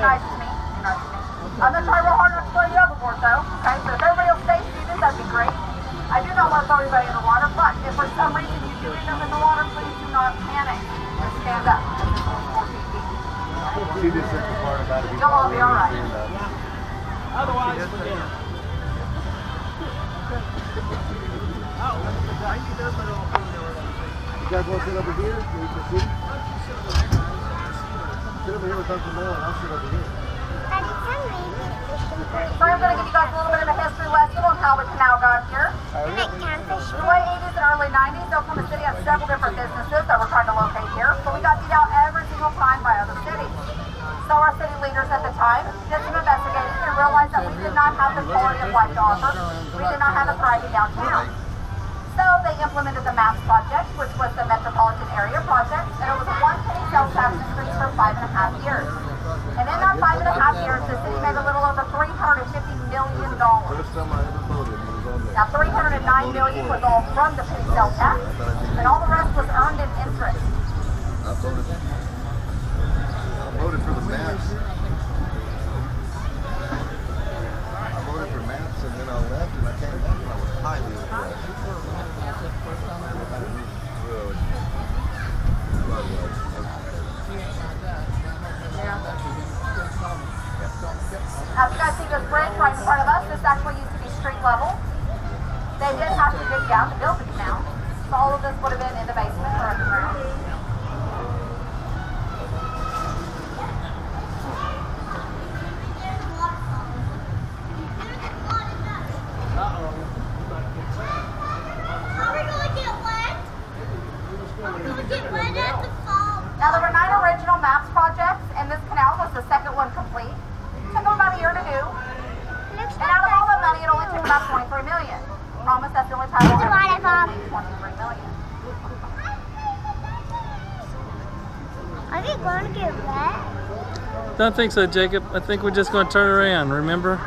nice to me. Be nice to me. I'm going to try real hard not to throw you overboard, though. Okay, so if everybody will stay seated, that'd be great. I do not want to throw anybody in the water, but if for some reason you do end up in the water, please do not panic. Just stand up. It's only 14 feet. She just said the part about it. You'll all be all right. Otherwise, forget it. You guys want to sit over here? You can sit. Sit over here with Uncle Mel and I'll sit over here. So I'm going to give you guys a little bit of a history lesson on how the canal got here. In the late 80s and early 90s, Oklahoma City had several different businesses that were trying to locate here, but we got beat out every single time by other cities. So our city leaders at the time did some investigating and realized that we did not have the quality of life to offer. We did not have a thriving downtown. So they implemented the MAPS project, which was the Metropolitan Area Project, and it was a 1 penny sales tax increase for 5.5 years. And in that 5.5 years, the city made a little over $350 million. Now, $309 million was all from the penny sales tax, and all the rest was earned in interest. I voted for the maps. I voted for maps and then I left and I came back and I was highly impressed. As you guys see this bridge right in front of us, this actually used to be street level. They did have to dig down to build the canal, so all of this would have been in the basement or underground. Now there were 9 original MAPS projects, and this canal was the second one complete. It took them about a year to do. And out of all the money, it only took about $23 million. Promise that's the only time we'll ever see $23 million. Are we going to get wet? Don't think so, Jacob. I think we're just going to turn around, remember?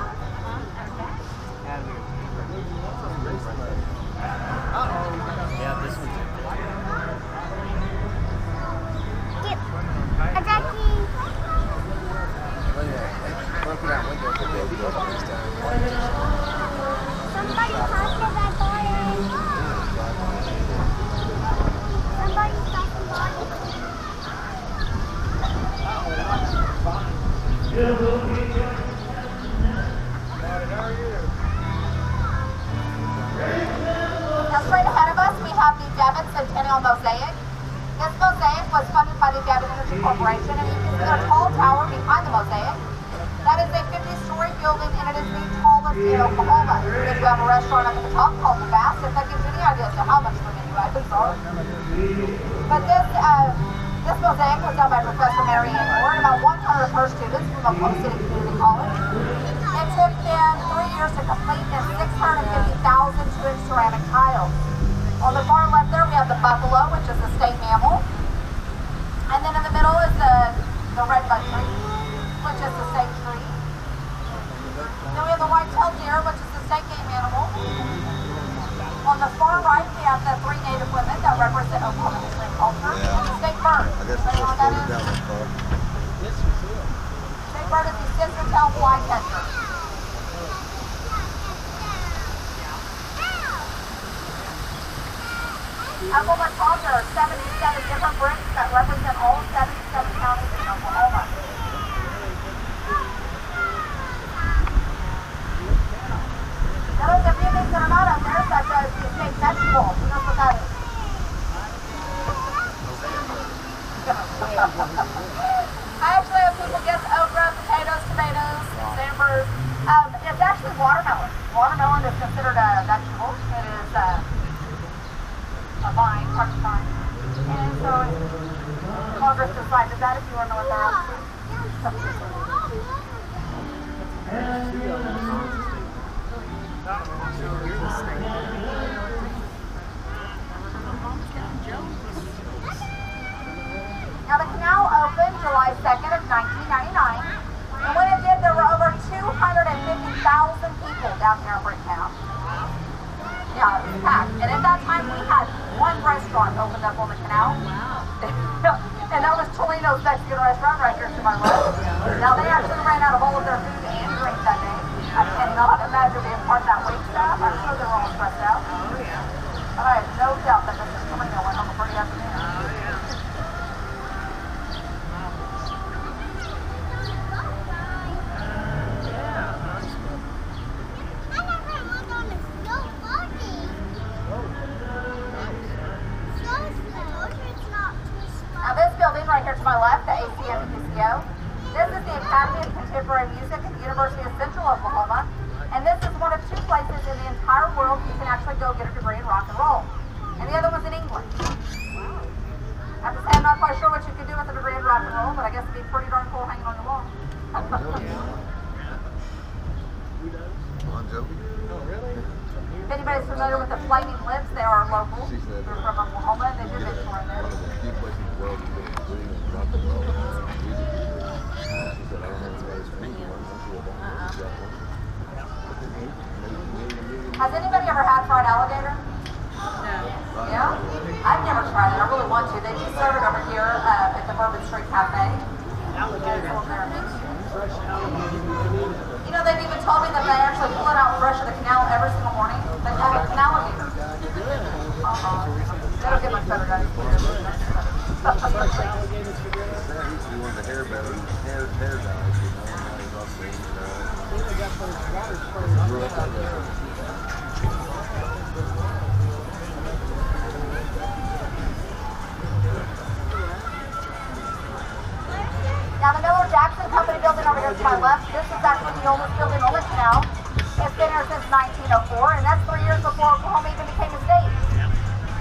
Now straight ahead of us, we have the Devon Centennial Mosaic. This mosaic was funded by the Devon Energy Corporation, and you can see a tall tower behind the mosaic. That is a 50-story building, and it is the tallest in Oklahoma. We do have a restaurant up at the top called The Bass, if that gives you any idea as to how much the menu items are. But this mosaic was done by Professor Mary Ann Moore and about 100 of her students from Oklahoma City Community College. It took them 3 years to complete and 650,000 2-inch ceramic tiles. On the far left there, we have the buffalo, which is the state mammal. And then in the middle is the redbud tree, which is the state tree. Then we have the white-tailed deer, which is the state game animal. On the far right, we have the 3 native women that represent Oklahoma history and culture. And the state bird. I guess You know what that is? State bird is the scissor-tailed flycatcher. Up on the top, there are 77 different bricks that represent all 77 counties in Oklahoma. Now there's a few things that are not up there, such as the estate vegetable. Who knows what that is? I actually have people guess okra, potatoes, tomatoes, zampers. It's actually watermelon. Watermelon is considered a vegetable. It is a vine, part of the vine. And so Congress decided that, if you want to know what they're up to. Now the canal opened July 2nd of 1999. And when it did, there were over 250,000 people down here in Bricktown. Yeah, it was packed. And at that time, we had one restaurant opened up on the canal. And that was Tolino's Mexican restaurant right here to my left. Now they actually ran out of all of their food and drink that day. I cannot imagine being part of that wait staff. I'm sure they're all stressed out. But I have no doubt that Mrs. Camino went home pretty afternoon. Now this building right here to my left, the ACM PCO, this is the Academy of Contemporary Music at the University of Central Oklahoma, and this is one of 2 places in the entire world you can actually go get a degree in rock and roll, and the other one's in England. I have to say I'm not quite sure what you could do with a degree in rock and roll, but I guess it'd be pretty darn cool hanging on your wall. Bon Jovi. Oh, really? If anybody's familiar with the Flaming Lips, they are local. They're from Oklahoma, and they do make tour in there. One of the few places in the world you can do rock and roll music. She said, I don't know if it's me. Has anybody ever had fried alligator? No. Yeah? I've never tried it. I really want to. They do serve it over here at the Bourbon Street Cafe. Alligator. Fresh alligator. You know, they've even told me that they actually pull it out fresh of the canal every single morning. They call it an alligator. That'll get much better, guys. Now the Miller Jackson Company building over here to my left, this is actually the oldest building on the canal. It's been here since 1904, and that's 3 years before Oklahoma even became a state.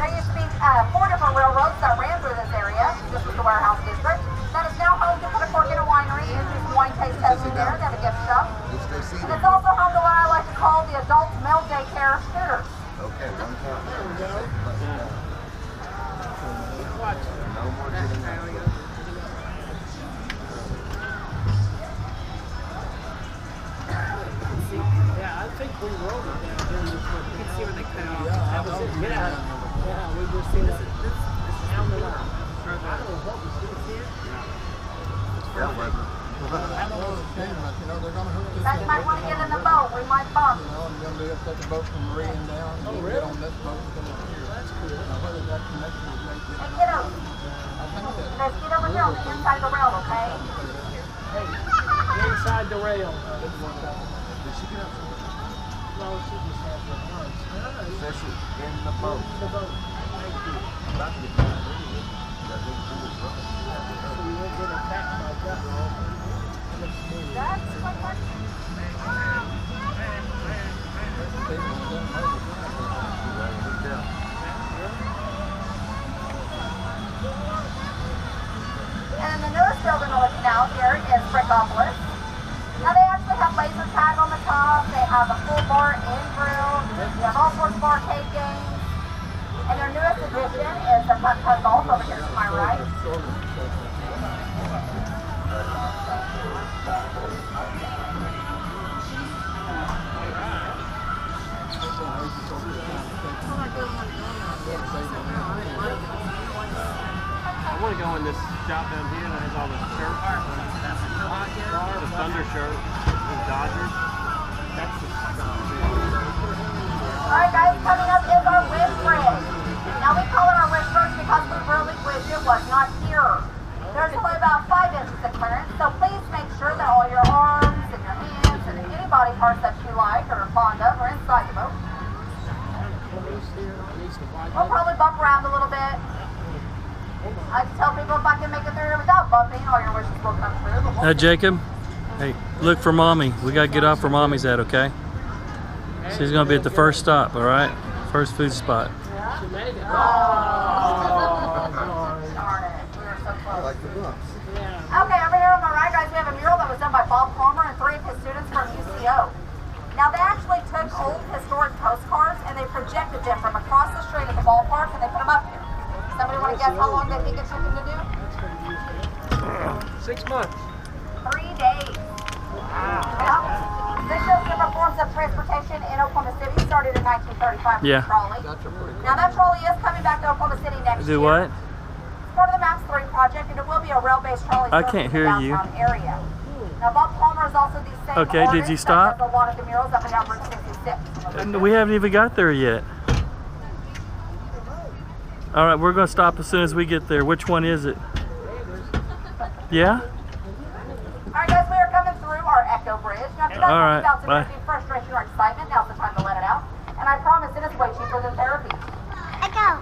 There used to be 4 different railroads that ran through this area. This was the warehouse district. That is now home to Put a Cork in a Winery and do some wine taste testing there. They have a gift shop. And it's also home to what I like to call the adult male daycare Hooters. Okay, one time. There we go. Watch. No more getting out. Yeah, I think we rolled it down here. You can see where they cut off. That was it. Get out. Yeah, we just see this. This is down the line. I don't know what was this here. Yeah, but You might want to get in the boat. We might bump. Take a boat from Marine down. Oh, You really? get on this boat and come up here. That's cool. Now, whether that connection is made with Hey, kiddos. Let's get over here on the inside of the rail, okay? Hey, inside the rail. did she get up? No, she just had the lunch. Says she in the boat. The boat. Thank you. About to get tired. That thing through the front. So we won't get attacked by that. That's what I'm And the newest building on the canal here is Bricktown. Now they actually have laser tag on the top. They have a full bar and grill. They have all sorts of arcade games. And their newest addition is the putt-putt golf over here to my right. I want to go in this shop down here that has all the shirts. The Thunder shirt, the Dodgers. That's the Alright guys, coming up is our wish bridge. Now we call it our wish bridge because we really wish it was not here. There's only about 5 inches of clearance, so please make sure that all your arms and your hands and any body parts that you like or are fond of are inside the boat. We'll probably bump around a little bit. I tell people if I can make it through here without bumping, all your wishes will come true. Jacob, hey, look for Mommy. We got to get off where Mommy's at, okay? She's going to be at the first stop, all right? First food spot. She made it. Darn it. We were so I close. like the bumps. Okay, over here on my right, guys, we have a mural that was done by Bob Palmer and 3 of his students from UCO. Now, they actually took old historic postcards and they projected them from across the street at the ballpark and they put them up here. Somebody want to guess how long they think it took them to do? 6 months. 3 days. Wow. This shows different forms of transportation in Oklahoma City. Started in 1935 with Yeah. the trolley. Now, that trolley is coming back to Oklahoma City next year. Do what? It's part of the MAPS 3 project, and it will be a rail-based trolley I service can't in the hear you. downtown area. Now, Bob Palmer is also the same Okay, did artist you that stop? does a lot of the murals up and down Route 66. And we haven't even got there yet. All right, we're going to stop as soon as we get there. Which one is it? Yeah? Alright guys, we are coming through our Echo Bridge. Now, if you Alright, guys feel bye. energy, frustration, or excitement, now's the time to let it out. And I promise it is way cheaper than therapy. Echo.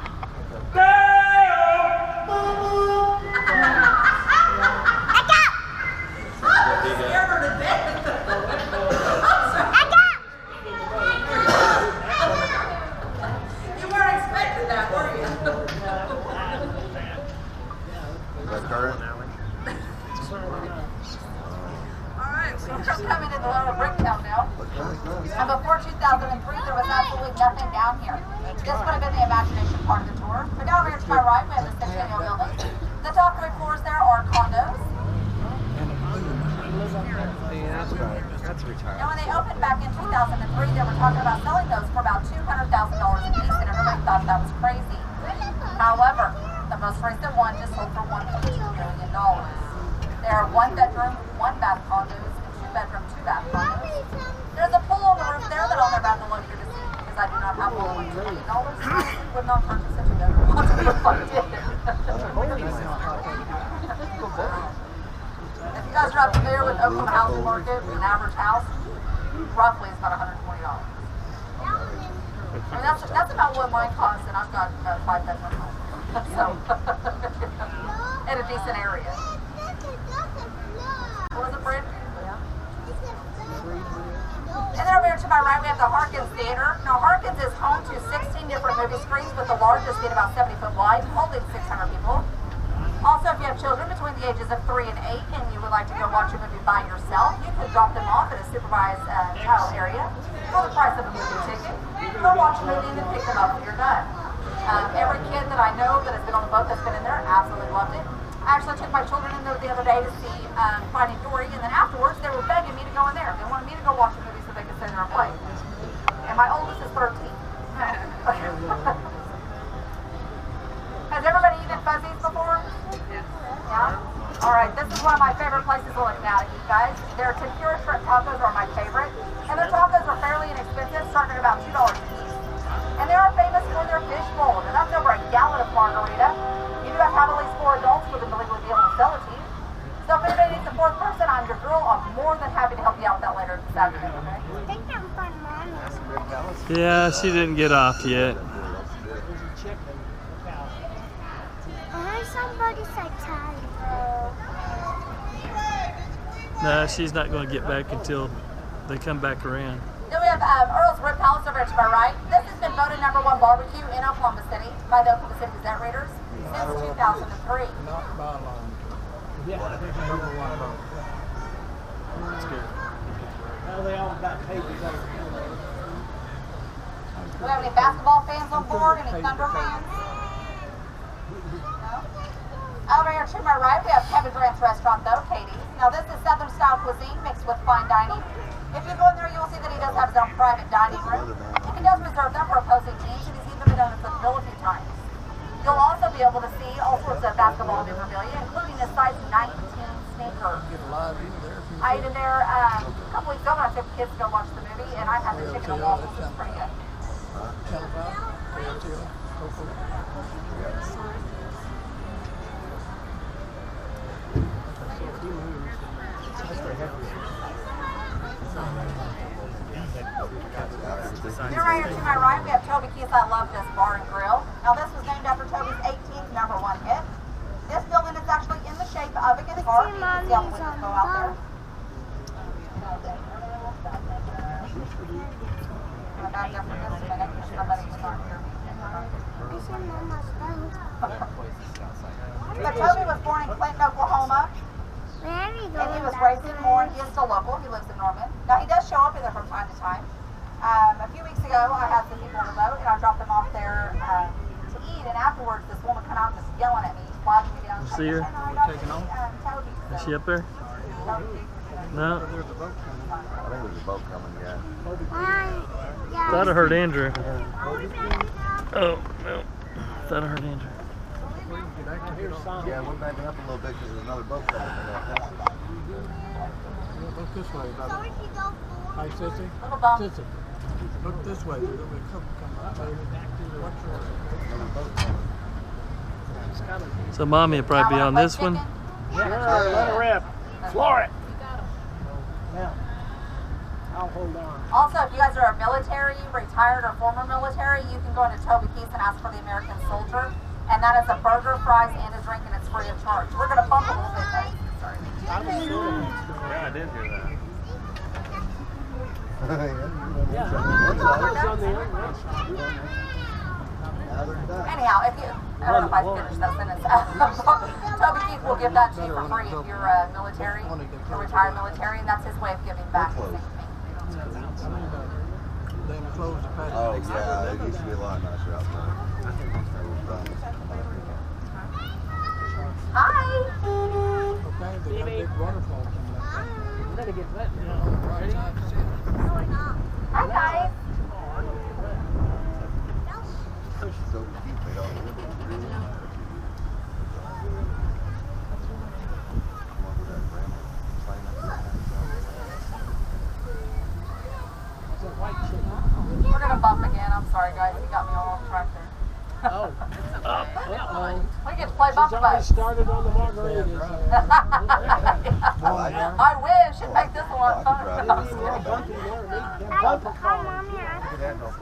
You weren't expecting that, were you? Is that current? Alright, so we're coming to the little Bricktown now. And before 2003, there was absolutely nothing down here. This would have been the imagination part of the tour. But now over here to my right, we have the Centennial Building. The top 3 floors there are condos. That's retired. And when they opened back in 2003, they were talking about selling those for about $200,000 a piece, and everybody thought that was crazy. However, the most recent one just sold for $1.2 million. There are 1-bedroom, 1-bath condos, and 2-bedroom, 2-bath condos. There's a pool on the roof there that I'll never have the luxury to see because I do not have more than $1 million. I would not purchase a 2-bedroom condo if I did. If you guys are not familiar with Oklahoma housing market, an average house roughly is about $120. I mean, that's about what mine costs, and I've got a 5-bedroom home. So, in a decent area. What was it, Brent? And then over here to my right, we have the Harkins Theater. Now, Harkins is home to 16 different movie screens, with the largest being about 70 foot wide, holding 600 people. Also, if you have children between the ages of 3 and 8 and you would like to go watch a movie by yourself, you can drop them off at a supervised child area for the price of a movie ticket. Go watch a movie and then pick them up when you're done. Every kid that I know that has been on the boat that's been in there absolutely loved it. I actually took my children in there the other day to see Finding Dory, and then afterwards they were begging me to go in there. They wanted me to go watch a movie so they could sit in there and play. And my oldest is 13. Has everybody eaten Fuzzies before? Yeah? Alright, this is one of my favorite places to look at, you guys. Their tempura shrimp tacos are my favorite. And their tacos are fairly inexpensive, starting at about $2 a piece. And they are famous for their fish bowl. And that's over a gallon of margarita. You do have to have at least 4 adults for them to legally be able to sell it to you. So if anybody needs a 4th person, I'm your girl. I'm more than happy to help you out with that later this afternoon, okay? I think I'm fun, Mom. Yeah, she didn't get off yet. I heard somebody say tired. No, she's not going to get back until they come back around. Then we have Earl's Rib Palace over to my right. This has been voted #1 barbecue in Oklahoma City by the Oklahoma City Gazette readers since 2003. Not by a long. Yeah. That's good. Now they all got pages over. Do we have any basketball fans on board? Any Thunder fans? No? Over here to my right, we have Kevin Durant's restaurant, though, Katie's. Now, this is Southern style cuisine mixed with fine dining. If you go in there, you'll see that he does have his own private dining room. And he does reserve them for opposing teams, and he's even been known for the bill a few times. You'll also be able to see all sorts of basketball memorabilia, including a size 19 sneaker. Get a live in there. I ate in there a couple weeks ago when I took the kids to go watch the movie, and I had the chicken and waffles, which was pretty good. Then right here to my right, we have Toby Keith's I Love This Bar and Grill. Now this was named after Toby's 18th #1 hit. This building is actually in the shape of a guitar. You can see all the windows go out there. But Toby was born in Clinton, Oklahoma. And he was raised in Moore. He is still local. He lives in Norman. Now he does show up in there from time to time. A few weeks ago, I had some people on the boat, and I dropped them off there to eat. And afterwards, this woman came out just yelling at me, flagging me down. See her? Taking off? Is she up there? No. I think there's a boat coming, yeah. Thought I heard Andrew. Oh, no. Thought I heard Andrew. here's some. Yeah, we're backing up a little bit because there's another boat coming in that passage. Look this way, brother. Hey, Sissy. Little bump. Sissy. Look this way. There's a couple coming up. Watch your Another boat coming. So mommy will probably be on this one. Sure, let it rip. Floor it. Now, I'll hold on. Also, if you guys are a military, retired, or former military, you can go into Toby Keith's and ask for the American Soldier. And that is a burger, fries, and a drink, and it's free of charge. We're going to bump a little bit, guys. Sorry. I was sure. Yeah, I did hear that. Yeah, We're it's on the Anyhow, if you, I don't know if I finished that sentence. Toby Keith will give that to you for free if you're military, a retired military, and that's his way of giving back. They enclosed the patio. Oh, yeah, it used to be a lot nicer out there. Hi! Okay, they got a big waterfall coming up. You're gonna get wet now. Right side, see it? Hi, guys! So cute, they all live in the room. Come over that grandma. Sign up for that. It's a white chicken. We're gonna bump again. I'm sorry, guys. You got me all off track there. Oh. Uh-oh. We get to play bump She's already bus. started on the margaritas. I wish it'd make this a lot I could fun. drive Need more bumpy margaritas. Them Hi, bumper cars. Mommy. Look at that, no.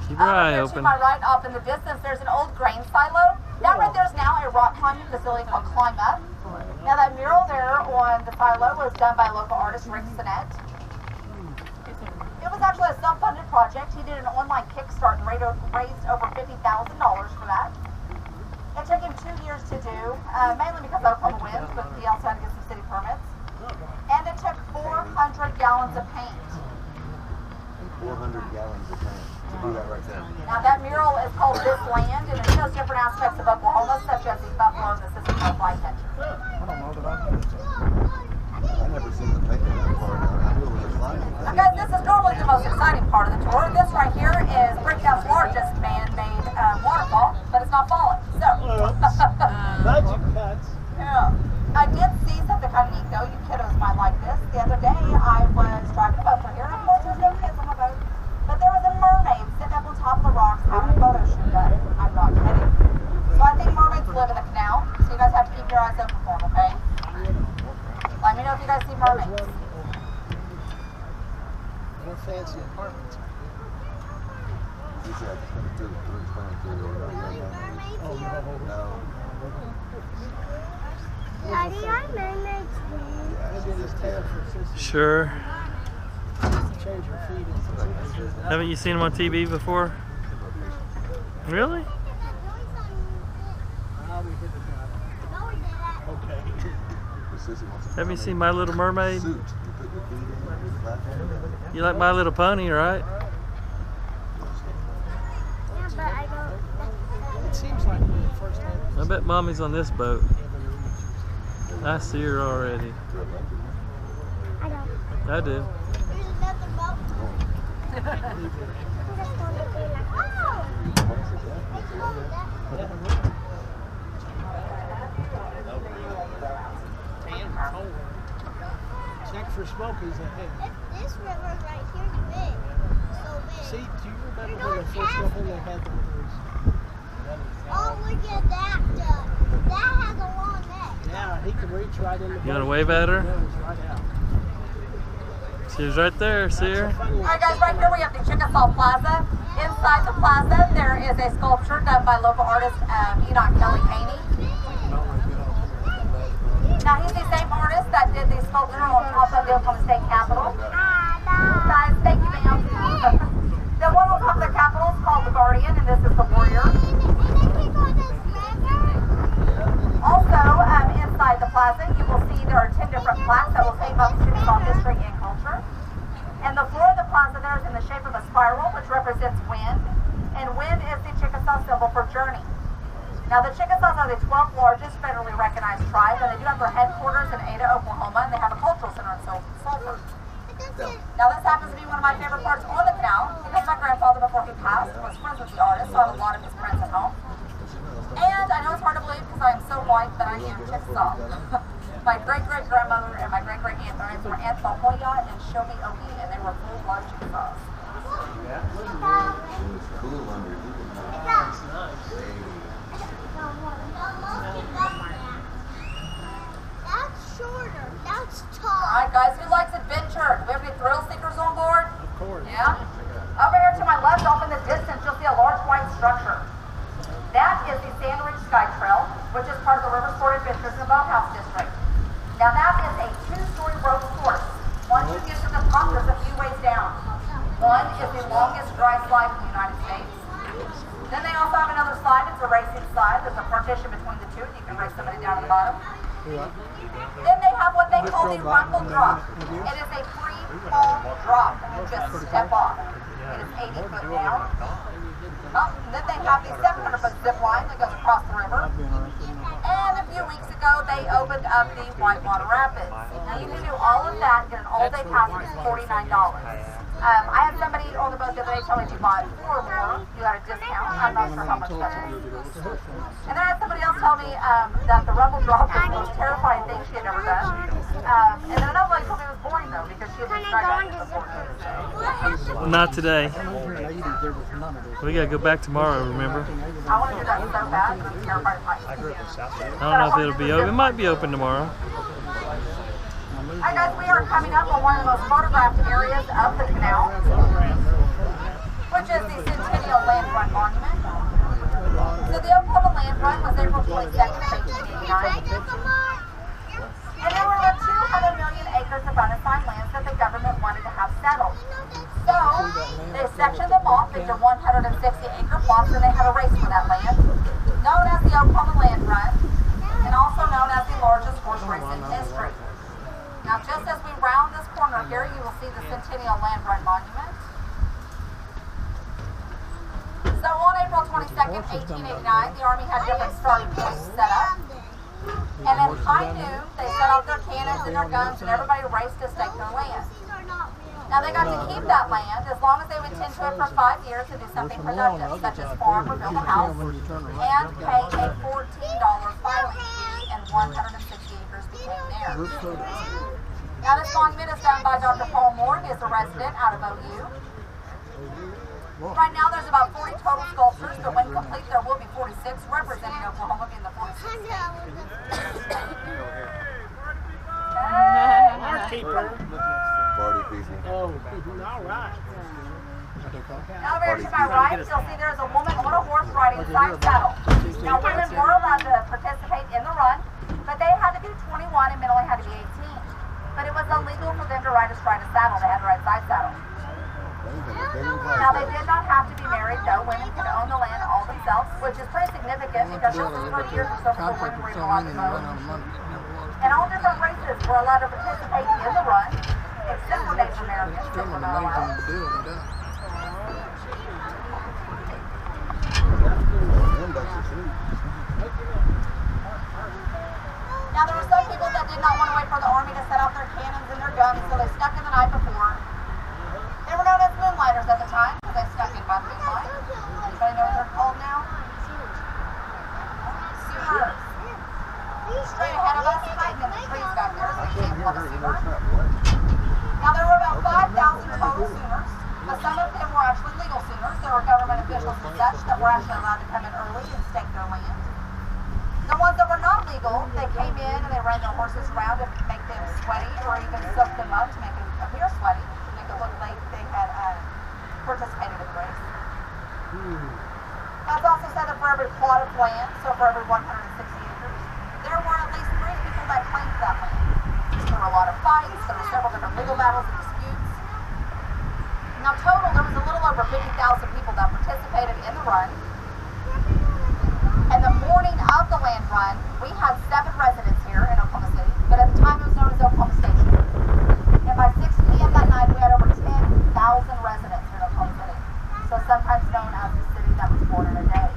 Keep your eye To open. my right, off in the distance, there's an old grain silo. That right there is now a rock climbing facility called Climb Up. Now that mural there on the silo was done by local artist Rick Sinnett. It was actually a self-funded project. He did an online Kickstart and raised over $50,000 for that. It took him 2 years to do, mainly because of Oklahoma winds, but he also had to get some city permits. And it took 400 gallons of paint. 400 gallons of paint to do that right there. Now that mural is called This Land, and it shows different aspects of Oklahoma, such as the buffalo and the Cisco flycatcher. I don't know that I know it's I never seen the paint that far down. I knew it was sliding. Now guys, this is normally the most exciting part of the tour. This right here is Bricktown's largest man-made waterfall, but it's not falling. So, Budget cuts. yeah. I did see something kind of neat though. You kiddos might like this. The other day I was driving a boat through here, and of course there's no kids on the boat, but there was a mermaid sitting up on top of the rocks having a photo shoot done. I'm not kidding. So I think mermaids live in the canal, so you guys have to keep your eyes open for them, okay? Let me know if you guys see mermaids. More fancy apartments. You said to explain to you. Oh, No. Daddy, are mermaids blue? Yeah, she's just dead. Sure. Change your feet into Haven't you seen them on TV before? Really? I'll be here to No, we didn't. Okay. Sissy wants to Have you put seen on My Little Mermaid? a suit. You put your feet in your platform. You like My Little Pony, right? Yeah, but I don't. It seems like when we first had I bet mommy's on this boat. I see her already. I don't. I do. There's another boat. I just want to be like, oh! Let's go with that. check for smokies ahead. This river right here is big. So big. See, do you remember when they first opened they had those? Oh, look at that duck. That has a long neck. Yeah, he can reach right in the boat. You wanna wave at her? Nose right out. She was right there, see her? Alright guys, right here we have the Chickasaw Plaza. Inside the plaza there is a sculpture done by local artist Enoch Kelly Haney. Now he's the same artist that did the sculpture on top of the Oklahoma State Capitol. Guys, thank you ma'am. The one on top of the Capitol is called the Guardian, and this is the Warrior. Also, inside the plaza, you will see there are 10 different plaques that will tell you about the Chickasaw history and culture. And the floor of the plaza there is in the shape of a spiral, which represents wind. And wind is the Chickasaw symbol for journey. Now, the Chickasaws are the 12th largest federally recognized tribe, and they do have their headquarters in Ada, Oklahoma, and they have a cultural center in Sulphur. Now, this happens to be one of my favorite parts on the canal, because my grandfather, before he passed, was friends with the artist, so I have a lot of his prints at home. And I know it's hard to believe because I white that I am Chickasaw. My great-great-grandmother and my great-great-aunt, their names were Aunt Hoya and Shobi Oki, and they were full-blood Chickasaws. It was cool under here. That's shorter. That's tall. Alright guys, who likes adventure? Do we have any thrill seekers on board? Of course. Yeah? Over here to my left, off in the distance, you'll see a large white structure. That is the Sand Ridge Sky Trail, which is part of the River Sport Adventures in the Boathouse District. Now that is a 2-story rope course. Once you get to the top, there's a few ways down. One is the longest dry slide in the United States. Then they also have another slide. It's a racing slide. There's a partition between the two, and you can race somebody down to the bottom. Then they have what they call the rumble drop. It is a free fall drop. You just step off. It is 80 foot down. And then they have the 700 foot zip line that goes across the river. And a few weeks ago, they opened up the Whitewater Rapids. Now you can do all of that, get an all-day pass, which is $49. I had somebody on the boat the other day tell me if you bought 4 or more, you got a discount. I'm not sure how much that is. And then I had somebody else tell me that the rumble drop was the most terrifying thing she had ever done. And then another lady told me it was boring though, because she had been skydiving before. Not today. We gotta go back tomorrow, remember? I want to do that so bad, but I'm terrified of heights. I don't know if it'll be open. It might be open tomorrow. Hi guys, we are coming up on one of the most photographed areas of the canal, which is the Centennial Land Run Monument. So the Oklahoma Land Run was April 22nd of 1889. And there were about 200 million acres of unassigned lands that the government wanted to have settled. So they sectioned them off into 160-acre plots, and they had a race for that land, known as the Oklahoma Land Run, and also known as the largest horse race in history. Now, just as we round this corner here, you will see the Centennial Land Run Monument. So on April 22nd, 1889, the Army had different starting points set up. And at high noon, they set off their cannons and their guns, and everybody raced to stake their land. Now, they got to keep that land as long as they would tend to it for 5 years and do something productive, such as farm or build a house, and pay a $14 filing fee, and 160 acres became theirs. Now, this monument is done by Dr. Paul Moore. He is a resident out of OU. Right now, there's about 40 total sculptures, but when complete, there will be 46 representing Oklahoma being the 46th state. Party people. Oh, all right. Now, over to my right, you'll see there's a woman on a horse riding side saddle. Now, women were allowed to participate in the run, but they had to be 21 and men only had to be 18. But it was illegal for them to ride astride a saddle. They had to ride side saddle. Now, they did not have to be married, though. Women could own the land all themselves, which is pretty significant because this is 30 years or so before women were even allowed to vote. And all different races were allowed to participate in the run, except for Native Americans, which were not allowed. Now, there were some people that did not want to wait for the Army to set off their cannons and their guns, so they snuck in the night before. They were known as moonlighters at the time, because they snuck in by the moonlight. Anybody know what they're called now? Sooners. Straight ahead of us, hiding in the trees back there, so we can't love a Sooner. Now, there were about 5,000 total Sooners, but some of them were actually legal Sooners. There were government officials and such that were actually allowed to come in early and stake their land. The ones that were not legal, they came in and they ran their horses around to make them sweaty, or even soak them up to make them appear sweaty, to make it look like they had participated in the race. That's also said that for every plot of land, so for every 160 acres, there were at least 3 people that claimed that land. There were a lot of fights, there were several different legal battles and disputes. Now total, there was a little over 50,000 people that participated in the run. And the morning of the land run, we had 7 residents here in Oklahoma City, but at the time it was known as Oklahoma Station. And by 6 p.m. that night, we had over 10,000 residents here in Oklahoma City. So sometimes known as the city that was born in a day.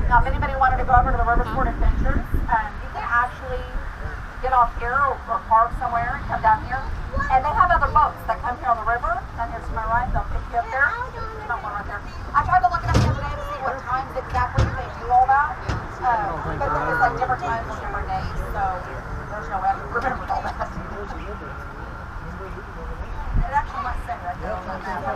Now, if anybody wanted to go over to the River Sport Adventures, you off here or park somewhere and come down here. And they have other boats that come here on the river. Down here to my right, they'll pick you up there. There's not one right there. I tried to look it up the other day to see what times exactly they do all that. But it's like different times on different days, so there's no way I can remember all that. It actually might say right there on that map.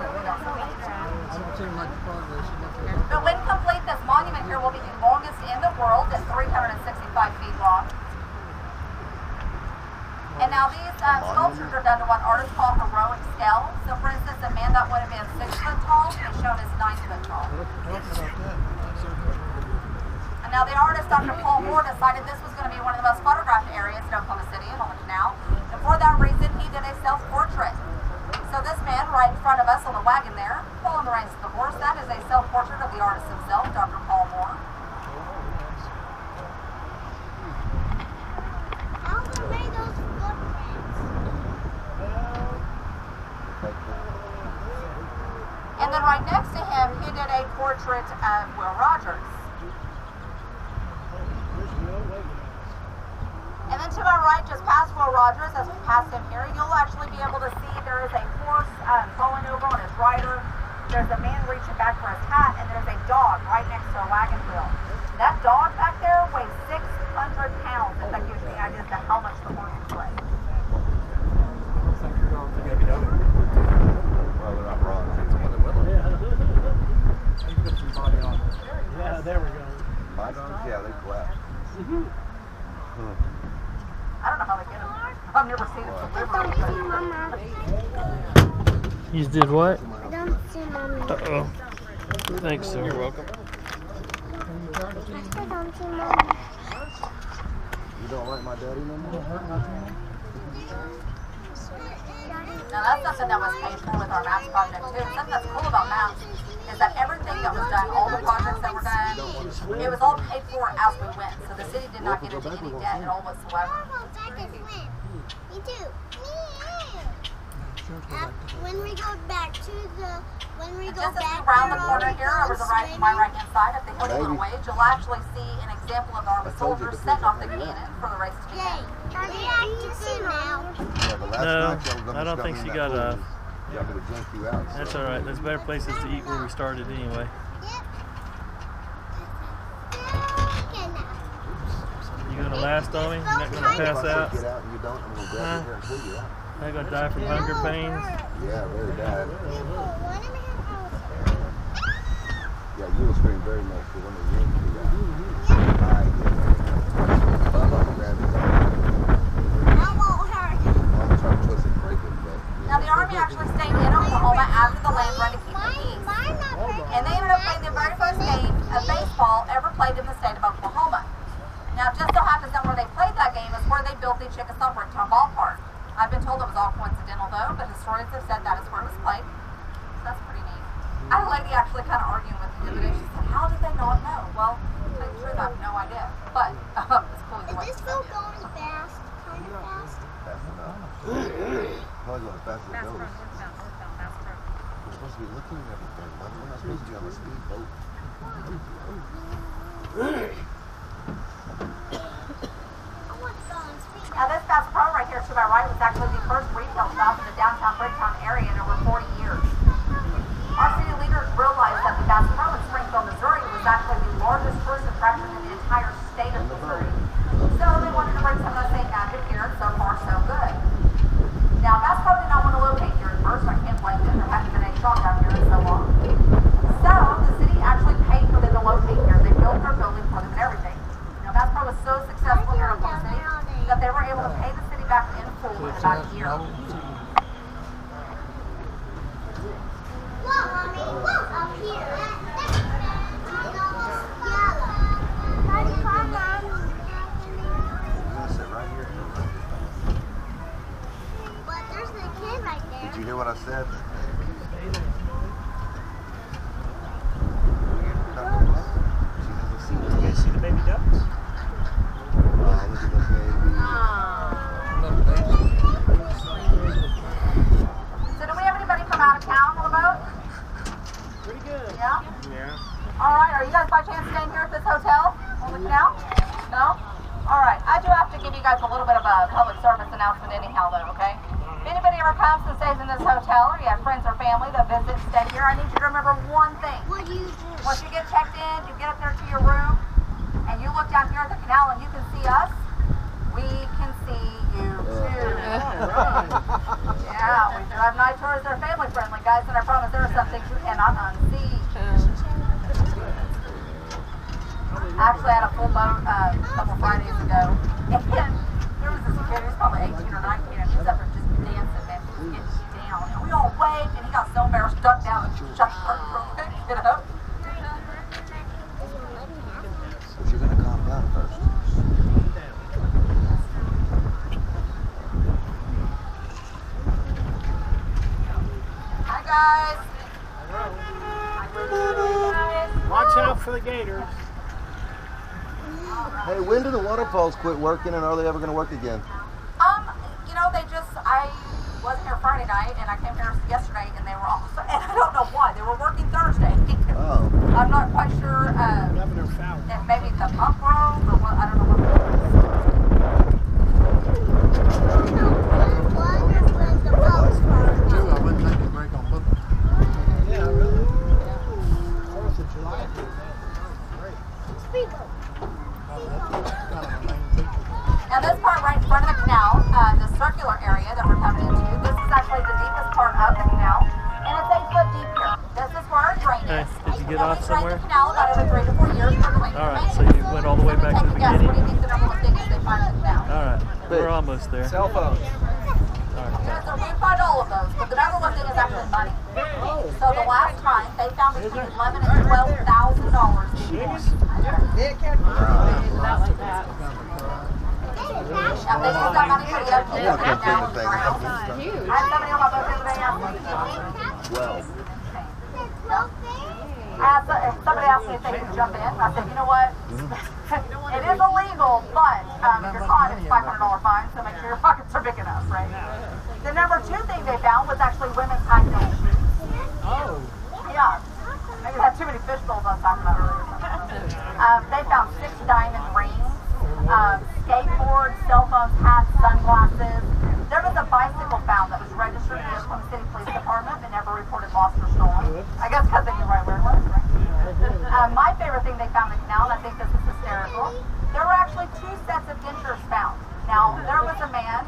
But when complete, this monument here will be the longest in the world at 365 feet long. And now these sculptures are done to what artists call heroic scale. So for instance, a man that would have been 6 foot tall is shown as 9 foot tall. And now the artist, Dr. Paul Moore, decided this was going to be one of the most photographed areas in Oklahoma City and on the canal. And for that reason, he did a self-portrait. So this man right in front of us on the wagon there, pulling the reins of the horse, that is a self-portrait of the artist himself, Dr. Paul Moore. And then right next to him, he did a portrait of Will Rogers. And then to my right, just past Will Rogers, as we pass him here, you'll actually be able to see there is a horse falling over on his rider. There's a man reaching back for his hat, and there's a dog right next to a wagon wheel. That dog back there weighs 600 pounds, if that gives you an idea as to how much the horse weighs. Well, they're not wrong. Yeah, there we go. My dogs, yeah, they collapse. I don't know how they get them. I've never seen it delivered. You did what? I don't see mommy. Uh-oh. Thanks, sir. You're welcome. I don't see mommy. You don't like my daddy no more? Now that's something that was paid for with our MAPS project too. Something that's cool about MAPS is that everything that was done, all the projects that were done, it was all paid for as we went. So the city did not get into any debt at all whatsoever. Me too. When we go back to the, Just as we round the corner here over the right, my right hand side of the hill to the wage, you'll actually see an example of our soldiers setting off the cannon for the race to begin. No, I don't think she got enough. Yeah, I'm gonna junk you out. That's all right. There's better places to eat where we started anyway. You gonna last on me? You're not gonna pass out? Get out and you don't, I'm gonna grab you here and pull you out. Are you gonna die from hunger pains? Yeah, very bad. Yeah, you will scream very much for when they yank you out. I'll grab you. I'm trying to twist and break it, but... Now the Army actually stayed in Oklahoma after the land run to keep the peace. And they ended up playing the very first game of baseball ever played in the state of Oklahoma. Now it just so happens that where they played that game is where they built the Chickasaw Bricktown ballpark. I've been told it was all coincidental though, but historians have said that is where it was played. So that's pretty neat. I had a lady actually kind of arguing with me the other day. She said, how did they not know? Well, to tell you the truth, I have no idea. But it's cool either way. Is this still going fast? Kind of fast? Fast enough. Probably going as fast as it goes. We're supposed to be looking at everything. We're not supposed to be on a speedboat. Now this Bass Pro right here to my right was actually the first retail shop in the downtown Bricktown area in over 40 years. Our city leaders realized that the Bass Pro in Springfield, Missouri was actually the largest tourist attraction in the entire state of Missouri. So they wanted to bring some of the same magic here, and so far so good. Now Bass Pro did not want to locate here at first. I can't blame them. There hasn't been any shop down here in so long. So the city actually paid for them to locate here. They built their building for them and everything. Now Bass Pro was so successful here in Oklahoma City that they were able to pay the city back in full in about a year. Look, Mommy, look up here. It's almost yellow. Daddy, come on. I'm gonna sit right here. But there's the kid right there. Did you hear what I said? She hasn't seen it. You guys see the baby ducks? Look at the baby. So do we have anybody from out of town on the boat? Pretty good. Yeah? Yeah. Alright, are you guys by chance staying here at this hotel on the canal? No? Alright, I do have to give you guys a little bit of a public service announcement anyhow, though, okay? If anybody ever comes and stays in this hotel, or you have friends or family that visit and stay here, I need you to remember one thing. What do you do? Once you get checked in, you get up there to your room, and you look down here at the canal and you can see us, we can see you too. Yeah, we do have night tours. They're family friendly, guys, and I promise there are some things you cannot unsee. I actually had a full boat a couple Fridays ago, and there was this kid, he was probably 18 or 19, and he was up there just dancing, man. He was getting down, and we all waved, and he got so embarrassed, ducked down, and shut the curtain real quick, get up. But you're gonna calm down first. Hi, guys. Watch out for the gators. Hey, when do the waterfalls quit working, and are they ever gonna work again? You know, I wasn't here Friday night, and I came here yesterday, and they were all, and I don't know why, they were working Thursday. Oh. I'm not quite sure, Governor Fowler. if maybe the pump broke, or what, I don't know what it was. Two, I wouldn't take a break on football. Yeah, really? 4th of July. Great. Kind of a main feature. Now this part right in front of the canal, the circular area that we're coming into, this is actually the deepest part of the canal, and it's 8 foot deep here. This is where our drain Hey, is. did you get Now, off we drain somewhere? the canal about every 3 to 4 years for cleaning All right, and so maintenance. you went all the way back to the Take a guess. What do you beginning? think the number one thing is they find in the canal? All right, we're almost there. Cell phones. All right. Yeah, so we find all of those, but the number one thing is actually money. So the last time they found between $11,000 and $12,000 in cash. Now they use that money for the upkeep Yeah, of the come canal think of ground. things. I had somebody on my boat the other day asking me. 12. Somebody asked me if they could jump in. I said, you know what? It is illegal, but if you're caught, it's $500 fine, so make sure your pockets are big enough, right? The number two thing they found was actually women's high heel shoes. Oh. Yeah. Maybe had too many fish bowls I was talking about earlier. They found 6 diamond rings, skateboards, cell phones, hats, sunglasses. There was a bicycle found that was registered to the Oklahoma City Police Department but never reported lost or stolen. I guess because they knew right where it was, right? My favorite thing they found in the canal, and I think this is hysterical, there were actually 2 sets of dentures found. Now, there was a man,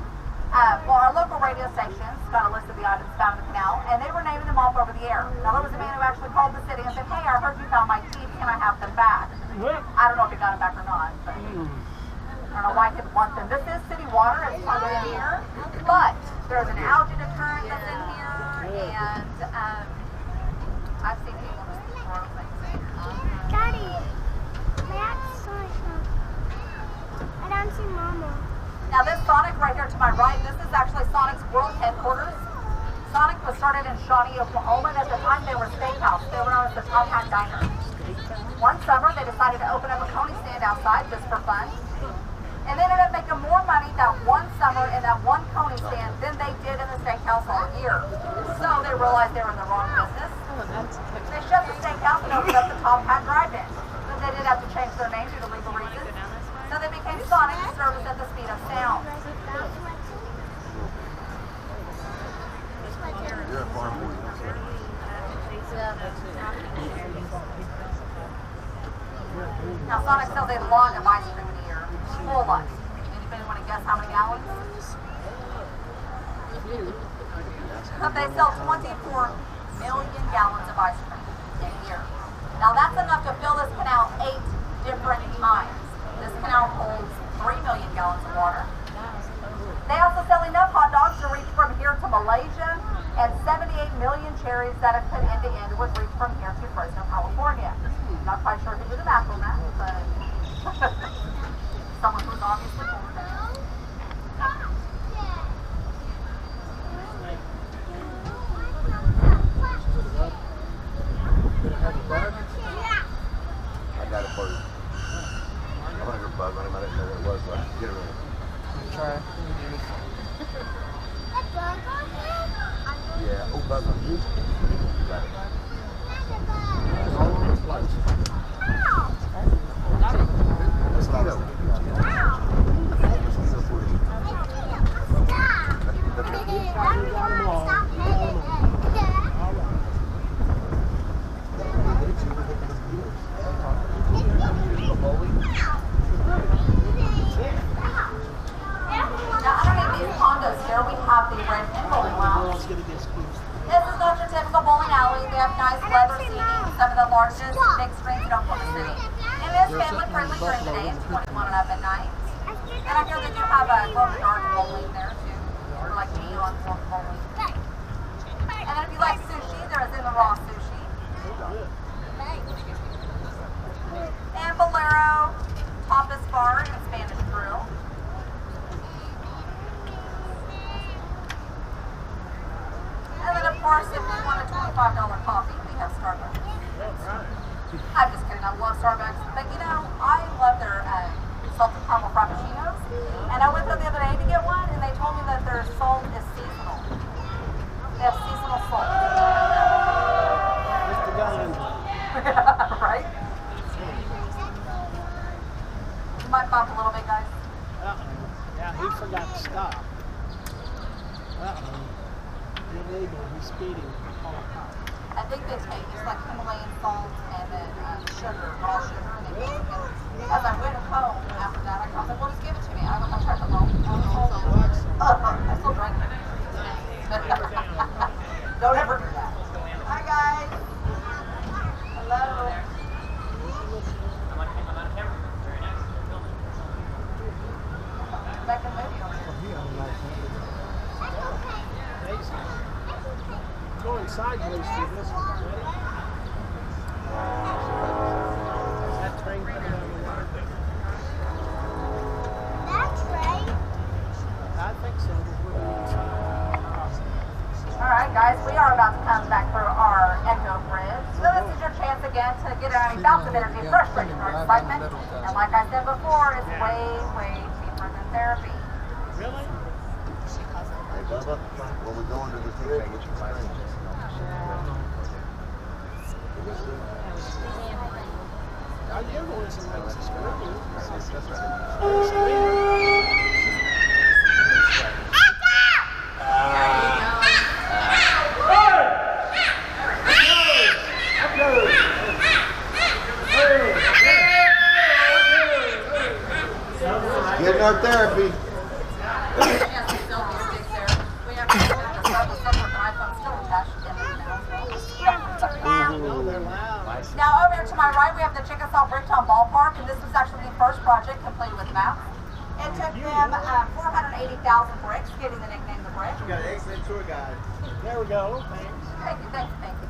our local radio stations got a list of the items found in the canal, and they were naming them off over the air. Now, there was a man who actually called the city and said, hey, I heard you found my teeth, can I have them back? I don't know if he got them back or not, but I don't know why he didn't want them. This is city water, it's plugged in here, but there's an algae current that's in here, and I've seen people just throw things in here. Daddy, that's Sonic. I don't see Mama. Now this Sonic right here to my right, this is actually Sonic's world headquarters. Sonic was started in Shawnee, Oklahoma, and at the time they were a steakhouse. They were known as the Top Hat Diner. One summer, they decided to open up a coney stand outside just for fun. And they ended up making more money that one summer in that one coney stand than they did in the steakhouse all year. So they realized they were in the wrong business. They shut the steakhouse and opened up the Top Hat Drive-In. But they did have to change their name due to legal reasons. So they became Sonic to service at the speed of sound. You're a farm boy, don't you? Now Sonic sells a lot of ice cream in a year. Whole lot. Anybody want to guess how many gallons? They sell 24 million gallons of ice cream in a year. Now that's enough to fill this canal 8 different times. This canal holds 3 million gallons of water. They also sell enough hot dogs to reach from here to Malaysia, and 78 million cherries that have put end to end would reach from here to Fresno, California. Not quite sure who did the math on that, but someone who's obviously born there. I got a bird. I want to go bug on him. I didn't know what it was, but I can get it in. Try. Yeah, oh, bug on you. Got it. Mosquito. largest big screens in Oklahoma City. It is family friendly during the day, it's 21 and up at night. And I know they do have a glow in the dark bowling there too, or like neon bowling. And then if you like sushi, there is in the raw sushi. And Bolero, Tapas Bar, and Spanish Grill. And then of course, if you want a $25 coffee, we have Starbucks. I'm just kidding, I love Starbucks. But you know, I love their salted caramel frappuccinos. And I went there the other day to get one, and they told me that their salt is seasonal. They have seasonal salt. Right? You might bump a little bit, guys. Yeah, he forgot to stop. Illegal, he's speeding. I think they take just like Himalayan salt and then sugar, raw sugar, and they mix it together. As I went home after that, I was like, well, just give it to me. I don't want to try to home. I still drank it. Don't ever do that. Hi, guys. Hello. Making a movie over here. Going sideways through this one, ready? Is that train coming down the road? That's right. I think so. Alright guys, we are about to come back through our Echo Bridge. So this is your chance again to get any bouts of energy, frustration, or excitement. And like I said before, it's way, way cheaper than therapy. Really? Hey, Bubba, when we go into the thing, I get your phone. You're going somewhere else. Getting our therapy. Now over here to my right, we have the Chickasaw Bricktown Ballpark, and this was actually the first project completed with maps. It took them 480,000 bricks, getting the nickname the Brick. You got an excellent tour guide. There we go. Thanks. Thank you, thank you, thank you.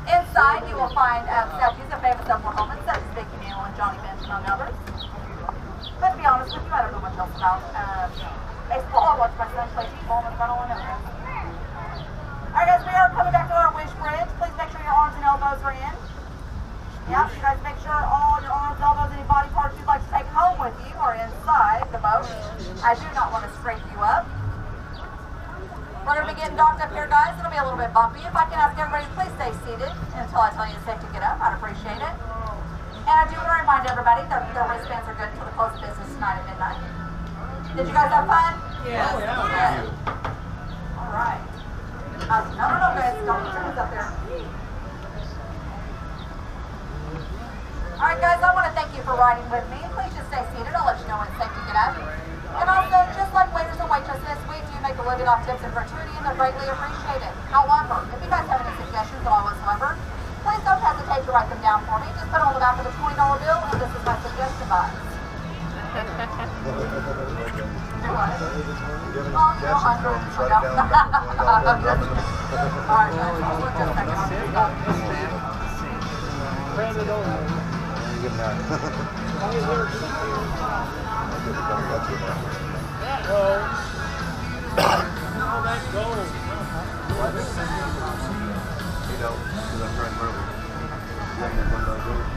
Inside, you will find statues of famous Oklahomans such as Big Camille and Johnny Bench, among others. But to be honest with you, I don't know much else about baseball. I watch my son play baseball in the front of one. Alright guys, we are coming back to our wish bridge. Please make sure your arms and elbows are in. Yep, you guys make sure all your arms, elbows, any body parts you'd like to take home with you are inside the boat. I do not want to scrape you up. We're going to be getting docked up here, guys. It'll be a little bit bumpy. If I can ask everybody to please stay seated until I tell you it's safe to get up, I'd appreciate it. And I do want to remind everybody that their wristbands are good until the close of business tonight at midnight. Did you guys have fun? Yes. Good. All right. No, guys. Don't put your hands up there. All right, guys. I want to thank you for riding with me. Please just stay seated. I'll let you know when it's safe to get up. And also, just like waiters and waitresses, we do make a living off tips and gratuity, and they're greatly appreciated. However, if you guys have any suggestions at all whatsoever, please don't hesitate to write them down for me. Just put them on the back of the $20 bill, and this is my suggestion box. Do what? Oh, you know, hundreds. All right, guys. Hold on just a second. Spread it over. Good night. Uh-oh. All that gold. You know, because I'm trying to remember.